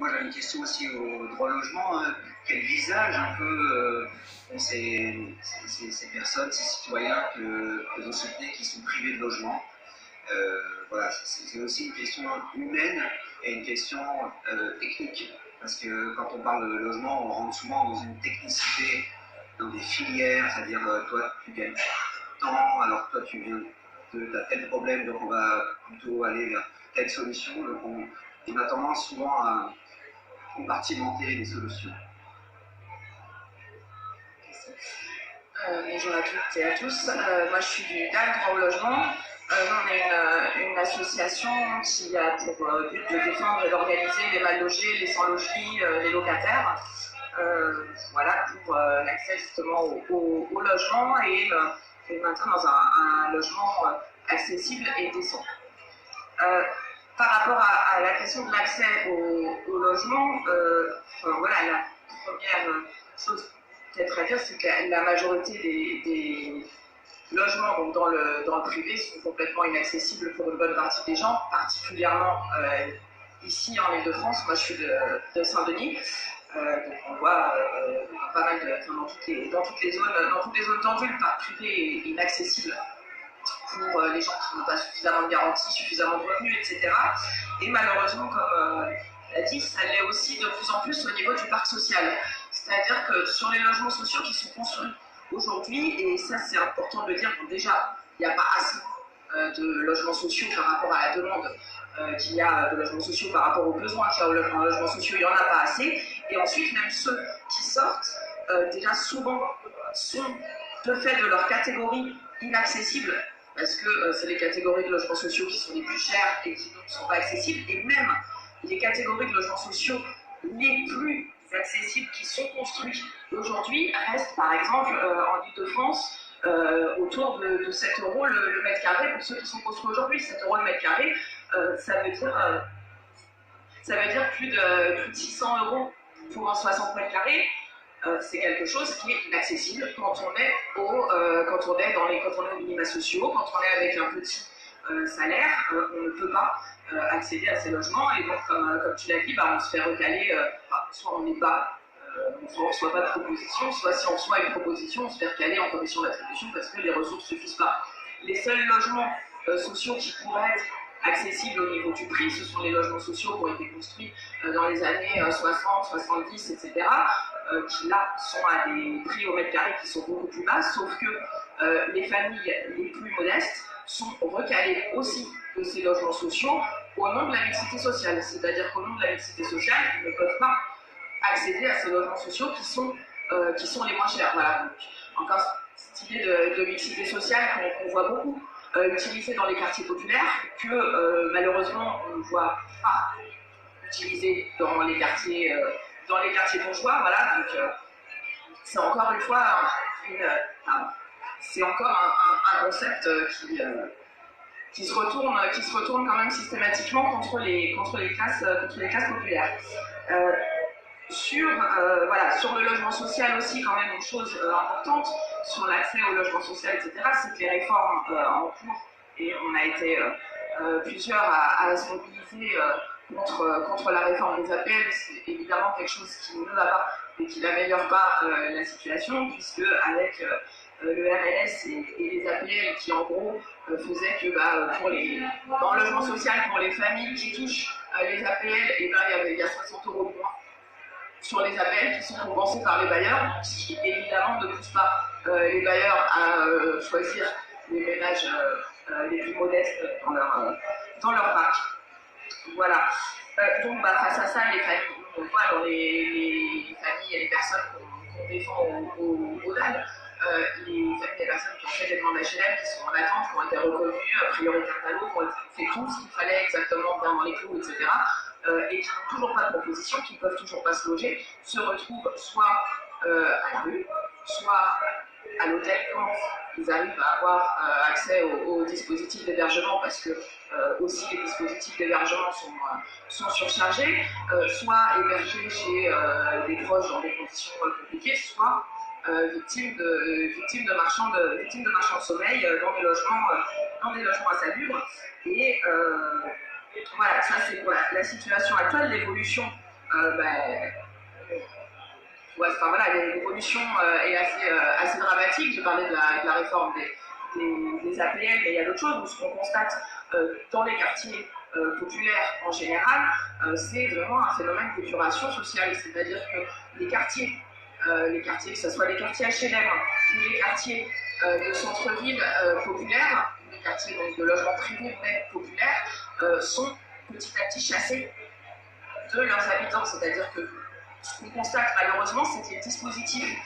moi j'avais une question aussi au droit au logement. Quel visage un peu ces personnes, ces citoyens que vous soutenez qui sont privés de logement? Voilà, c'est aussi une question humaine et une question technique. Parce que quand on parle de logement, on rentre souvent dans une technicité, dans des filières, c'est-à-dire toi tu gagnes tant, alors toi tu viens de tel problème, donc on va plutôt aller vers telle solution. Donc on a tendance souvent à compartimenter les solutions. Bonjour à toutes et à tous. Moi, je suis du DAL Droit au logement. On est une association qui a pour but de défendre et d'organiser les mal logés, les sans-logis, les locataires. Voilà, pour l'accès justement au logement et le maintien dans un logement accessible et décent. Par rapport à la question de l'accès au logement, voilà, la première chose peut-être à dire, c'est que la majorité des logements donc dans le privé sont complètement inaccessibles pour une bonne partie des gens, particulièrement ici en Île-de-France. Moi, je suis de Saint-Denis. Donc on voit pas mal dans toutes les zones tendues, le parc privé est inaccessible pour les gens qui n'ont pas suffisamment de garanties, suffisamment de revenus, etc. Et malheureusement, comme l'a dit, ça l'est aussi de plus en plus au niveau du parc social. C'est-à-dire que sur les logements sociaux qui sont construits aujourd'hui, et ça c'est important de le dire, déjà, il n'y a pas assez de logements sociaux par rapport à la demande qu'il y a de logements sociaux par rapport aux besoins qu'il y a en logements sociaux, il n'y en a pas assez. Et ensuite, même ceux qui sortent, déjà souvent sont de fait de leur catégorie inaccessibles, parce que c'est les catégories de logements sociaux qui sont les plus chères et qui ne sont pas accessibles, et même les catégories de logements sociaux les plus accessibles qui sont construits aujourd'hui restent par exemple en Île-de-France autour de 7 € le mètre carré pour ceux qui sont construits aujourd'hui. 7 € le mètre carré, ça veut dire plus de 600 € pour un 60 mètres carrés. C'est quelque chose qui est inaccessible quand on est aux minima sociaux, quand on est avec un petit salaire, on ne peut pas accéder à ces logements, et donc comme tu l'as dit, on se fait recaler, soit on n'est pas, soit on ne reçoit pas de proposition, soit si on reçoit une proposition, on se fait recaler en commission d'attribution parce que les ressources ne suffisent pas. Les seuls logements sociaux qui pourraient être accessibles au niveau du prix, ce sont les logements sociaux qui ont été construits dans les années 60, 70, etc., qui là sont à des prix au mètre carré qui sont beaucoup plus bas, sauf que les familles les plus modestes sont recalées aussi de ces logements sociaux au nom de la mixité sociale. C'est-à-dire qu'au nom de la mixité sociale, ils ne peuvent pas accéder à ces logements sociaux qui sont les moins chers. Voilà. Donc, encore cette idée de mixité sociale qu'on voit beaucoup utilisée dans les quartiers populaires, que malheureusement on ne voit pas utilisée dans les quartiers bourgeois. Voilà. Donc c'est encore une fois c'est encore un concept qui se retourne quand même systématiquement contre les classes populaires. Sur le logement social aussi, quand même une chose importante sur l'accès au logement social, etc., c'est que les réformes en cours, et on a été plusieurs à se mobiliser contre la réforme des APL, c'est évidemment quelque chose qui ne va pas et qui n'améliore pas la situation, puisque avec le RLS et les APL qui en gros faisaient que dans le logement social, pour les familles qui touchent les APL, il y a 60 € de moins sur les APL qui sont compensés par les bailleurs, qui évidemment ne poussent pas les bailleurs à choisir les ménages les plus modestes dans leur parc. Voilà. Donc face à ça, les familles, on voit dans les familles et les personnes qu'on défend au DAL, les familles et les personnes qui ont fait des demandes HLM, qui sont en attente, qui ont été reconnues prioritaires à l'eau, qui ont fait tout ce qu'il fallait exactement bien dans les clous, etc., et qui n'ont toujours pas de proposition, qui ne peuvent toujours pas se loger, se retrouvent soit à la rue, soit à l'hôtel quand ils arrivent à avoir accès aux dispositifs d'hébergement, parce que aussi les dispositifs d'hébergement sont surchargés, soit hébergés chez des proches dans des conditions compliquées, soit victimes de marchands de sommeil dans des logements insalubres. Et voilà, ça c'est la situation actuelle, l'évolution Voilà, l'évolution est assez dramatique. J'ai parlé de la réforme des APL, mais il y a d'autres choses. Ce qu'on constate dans les quartiers populaires en général, c'est vraiment un phénomène d'épuration sociale. C'est-à-dire que les quartiers, que ce soit les quartiers HLM ou les quartiers de centre-ville populaires, les quartiers donc, de logements privés mais populaires, sont petit à petit chassés de leurs habitants. C'est-à-dire que ce qu'on constate malheureusement, c'est que les dispositifs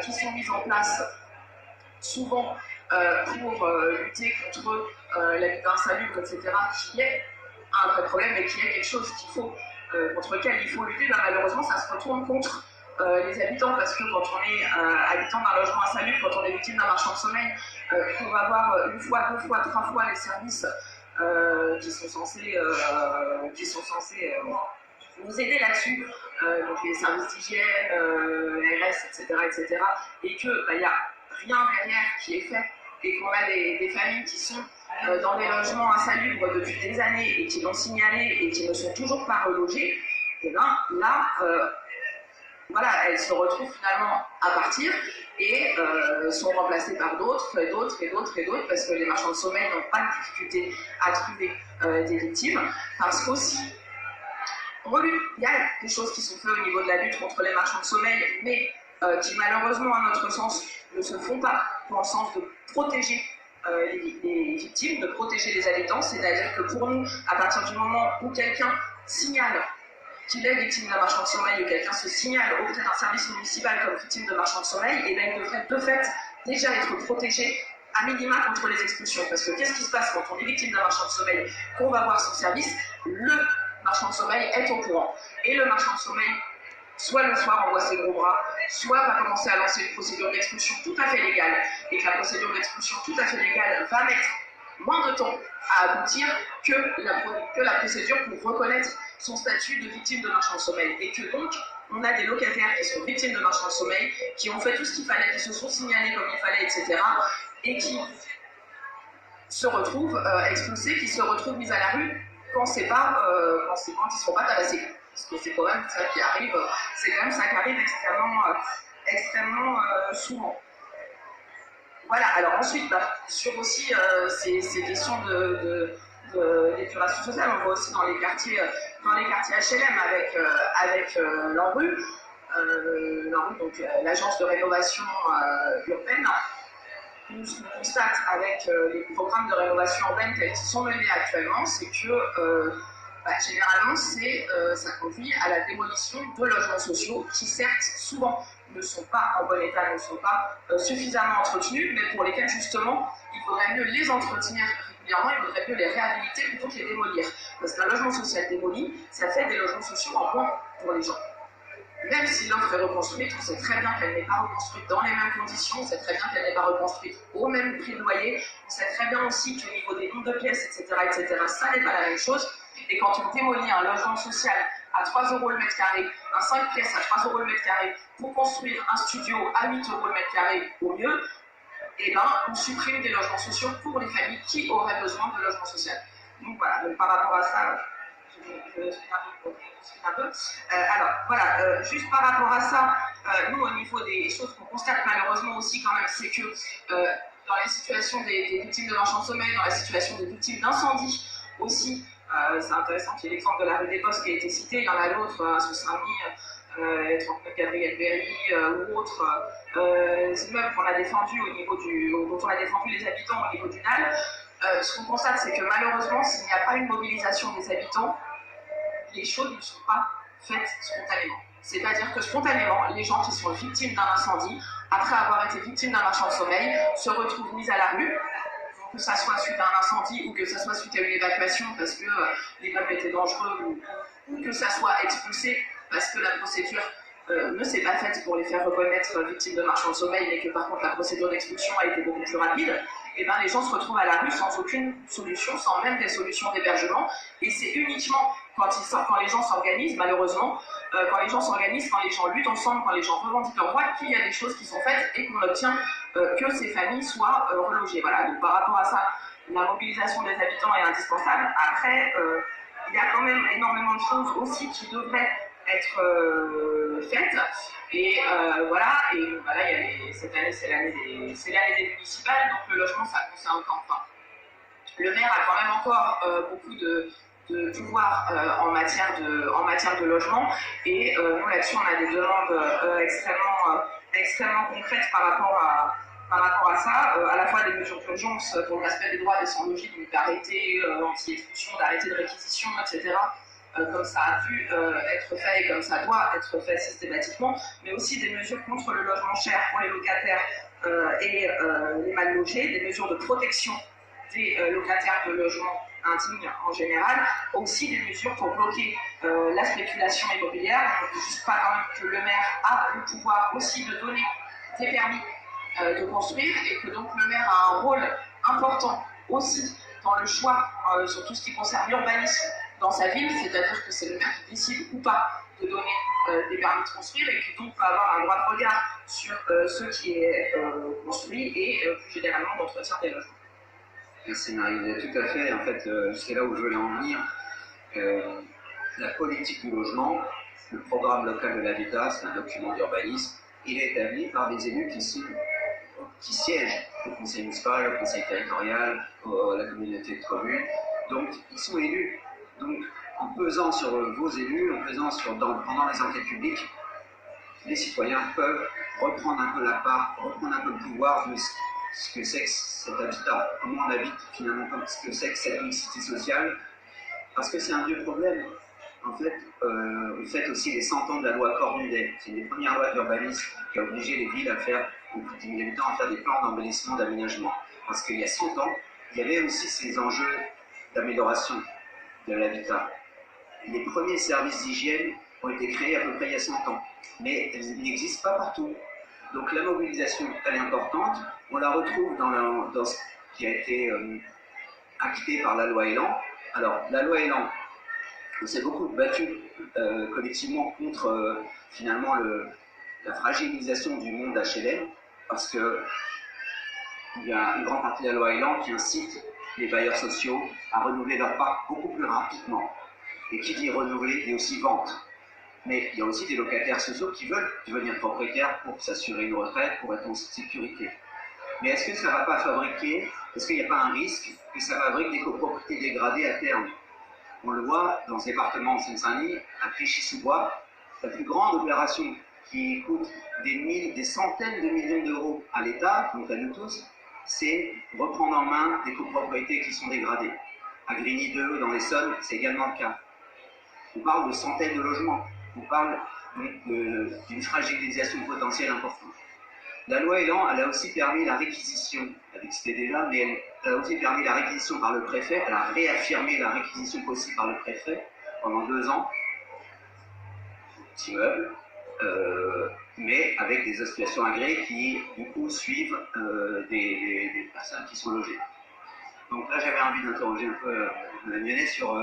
qui sont mis en place souvent pour lutter contre l'habitat insalubre, etc., qui est un vrai problème et qui est quelque chose contre lequel il faut lutter, malheureusement ça se retourne contre les habitants, parce que quand on est habitant d'un logement insalubre, quand on est victime d'un marchand de sommeil, on va avoir une fois, deux fois, trois fois les services qui sont censés nous aider là-dessus, donc les services d'hygiène, l'ARS, etc., et qu'il n'y a rien derrière qui est fait, et qu'on a des familles qui sont dans des logements insalubres depuis des années et qui l'ont signalé et qui ne sont toujours pas relogés, et bien là, elles se retrouvent finalement à partir et sont remplacées par d'autres, parce que les marchands de sommeil n'ont pas de difficulté à trouver des victimes, parce qu'aussi, il y a des choses qui sont faites au niveau de la lutte contre les marchands de sommeil, mais qui malheureusement, à notre sens, ne se font pas dans le sens de protéger les victimes, de protéger les habitants. C'est-à-dire que pour nous, à partir du moment où quelqu'un signale qu'il est victime d'un marchand de sommeil, ou quelqu'un se signale auprès d'un service municipal comme victime de marchand de sommeil, et bien il devrait de fait déjà être protégé à minima contre les expulsions. Parce que qu'est-ce qui se passe quand on est victime d'un marchand de sommeil, qu'on va voir son service? Le marchand de sommeil est au courant. Et le marchand de sommeil, soit le soir envoie ses gros bras, soit va commencer à lancer une procédure d'expulsion tout à fait légale, et que la procédure d'expulsion tout à fait légale va mettre moins de temps à aboutir que la procédure pour reconnaître son statut de victime de marchand de sommeil. Et que donc, on a des locataires qui sont victimes de marchand de sommeil, qui ont fait tout ce qu'il fallait, qui se sont signalés comme il fallait, etc., et qui se retrouvent expulsés, qui se retrouvent mis à la rue quand ils ne seront pas tabassés. Parce que c'est quand même ça qui arrive, extrêmement souvent. Voilà, alors ensuite, sur aussi ces questions d'épuration sociale, on voit aussi dans les quartiers HLM avec l'ANRU, donc l'agence de rénovation urbaine. Nous, ce qu'on constate avec les programmes de rénovation urbaine tels qu'ils sont menés actuellement, c'est que généralement, ça conduit à la démolition de logements sociaux qui, certes, souvent ne sont pas en bon état, ne sont pas suffisamment entretenus, mais pour lesquels, justement, il faudrait mieux les entretenir régulièrement, il faudrait mieux les réhabiliter plutôt que les démolir. Parce qu'un logement social démoli, ça fait des logements sociaux en moins pour les gens. Même si l'offre est reconstruite, on sait très bien qu'elle n'est pas reconstruite dans les mêmes conditions, on sait très bien qu'elle n'est pas reconstruite au même prix de loyer, on sait très bien aussi qu'au niveau des nombres de pièces, etc., ça n'est pas la même chose. Et quand on démolit un logement social à 3 € le mètre carré, un 5 pièces à 3 € le mètre carré, pour construire un studio à 8 € le mètre carré au mieux, eh ben, on supprime des logements sociaux pour les familles qui auraient besoin de logements sociaux. Donc voilà, donc par rapport à ça, je suis un peu. Alors voilà, juste par rapport à ça, nous au niveau des choses qu'on constate malheureusement aussi quand même, c'est que dans la situation des victimes de marchands de sommeil, dans la situation des victimes d'incendie aussi, c'est intéressant qu'il y ait l'exemple de la rue des Postes qui a été cité, il y en a d'autres, sous Saint-Denis, 39 Gabriel Berry ou autres immeubles qu'on a défendus dont on a défendu les habitants au niveau du NAL. Ce qu'on constate, c'est que malheureusement, s'il n'y a pas une mobilisation des habitants, les choses ne sont pas faites spontanément. C'est-à-dire que spontanément, les gens qui sont victimes d'un incendie, après avoir été victimes d'un marchand de sommeil, se retrouvent mis à la rue, que ça soit suite à un incendie ou que ça soit suite à une évacuation parce que l'immeuble était dangereux ou que ça soit expulsé parce que la procédure ne s'est pas faite pour les faire reconnaître victimes de marchands de sommeil, mais que par contre la procédure d'expulsion a été beaucoup plus rapide. Et ben les gens se retrouvent à la rue sans aucune solution, sans même des solutions d'hébergement. Et c'est uniquement quand les gens s'organisent, malheureusement, quand les gens s'organisent, quand les gens luttent ensemble, quand les gens revendiquent leurs droits, qu'il y a des choses qui sont faites et qu'on obtient que ces familles soient relogées. Voilà. Donc par rapport à ça, la mobilisation des habitants est indispensable. Après, il y a quand même énormément de choses aussi qui devraient être faite. Et voilà, cette année, c'est l'année des municipales, donc le logement, ça concerne enfin. Le maire a quand même encore beaucoup de pouvoir en matière de logement, et nous là-dessus on a des demandes extrêmement concrètes par rapport à ça, à la fois des mesures d'urgence pour le respect des droits des sans-logis, donc d'arrêter anti-expulsion, d'arrêter de réquisition, etc. Comme ça a pu être fait et comme ça doit être fait systématiquement, mais aussi des mesures contre le logement cher pour les locataires et les mal logés, des mesures de protection des locataires de logements indignes en général, aussi des mesures pour bloquer la spéculation immobilière. On ne dit juste pas quand même que le maire a le pouvoir aussi de donner des permis de construire, et que donc le maire a un rôle important aussi dans le choix sur tout ce qui concerne l'urbanisme dans sa ville, c'est-à-dire que c'est le maire qui décide ou pas de donner des permis de construire, et qui donc peut avoir un droit de regard sur ce qui est construit et plus généralement d'entretien des logements. Merci Marie, tout à fait. En fait, c'est là où je voulais en venir. La politique du logement, le programme local de l'habitat, c'est un document d'urbanisme. Il est établi par des élus qui siègent au conseil municipal, au conseil territorial, à la communauté de communes. Donc, ils sont élus. Donc, en pesant sur vos élus, pendant les enquêtes publiques, les citoyens peuvent reprendre un peu la part, reprendre un peu le pouvoir de ce que c'est que cet habitat, comment on habite finalement, ce que c'est que cette mixité sociale, parce que c'est un vieux problème. En fait, vous faites aussi les 100 ans de la loi Cornudet. C'est une des premières lois d'urbanisme qui a obligé les villes à faire, ou plus de 10 000 habitants, à faire des plans d'embellissement, d'aménagement. Parce qu'il y a 100 ans, il y avait aussi ces enjeux d'amélioration de l'habitat. Les premiers services d'hygiène ont été créés à peu près il y a 100 ans, mais ils n'existent pas partout. Donc la mobilisation, elle est importante. On la retrouve dans ce qui a été acté par la loi Elan. Alors, la loi Elan, on s'est beaucoup battu collectivement contre finalement la fragilisation du monde HLM, parce qu'il y a une grande partie de la loi Elan qui incite les bailleurs sociaux à renouveler leur parc beaucoup plus rapidement. Et qui dit renouveler dit aussi vente. Mais il y a aussi des locataires sociaux qui veulent devenir propriétaires pour s'assurer une retraite, pour être en sécurité. Mais est-ce que ça ne va pas fabriquer, est-ce qu'il n'y a pas un risque que ça fabrique des copropriétés dégradées à terme? On le voit dans ce département de Seine-Saint-Denis, à Clichy-sous-Bois, la plus grande opération qui coûte des centaines de millions d'euros à l'État, donc à nous tous, c'est reprendre en main des copropriétés qui sont dégradées. À Grigny 2, dans l'Essonne, c'est également le cas. On parle de centaines de logements. On parle d'une fragilisation potentielle importante. La loi Elan, elle a aussi permis la réquisition, elle existait déjà, mais elle a aussi permis la réquisition par le préfet, elle a réaffirmé la réquisition possible par le préfet pendant 2 ans, immeubles, mais avec des associations agréées qui, du coup, suivent des personnes qui sont logées. Donc là, j'avais envie d'interroger un peu Mme Lyonnais sur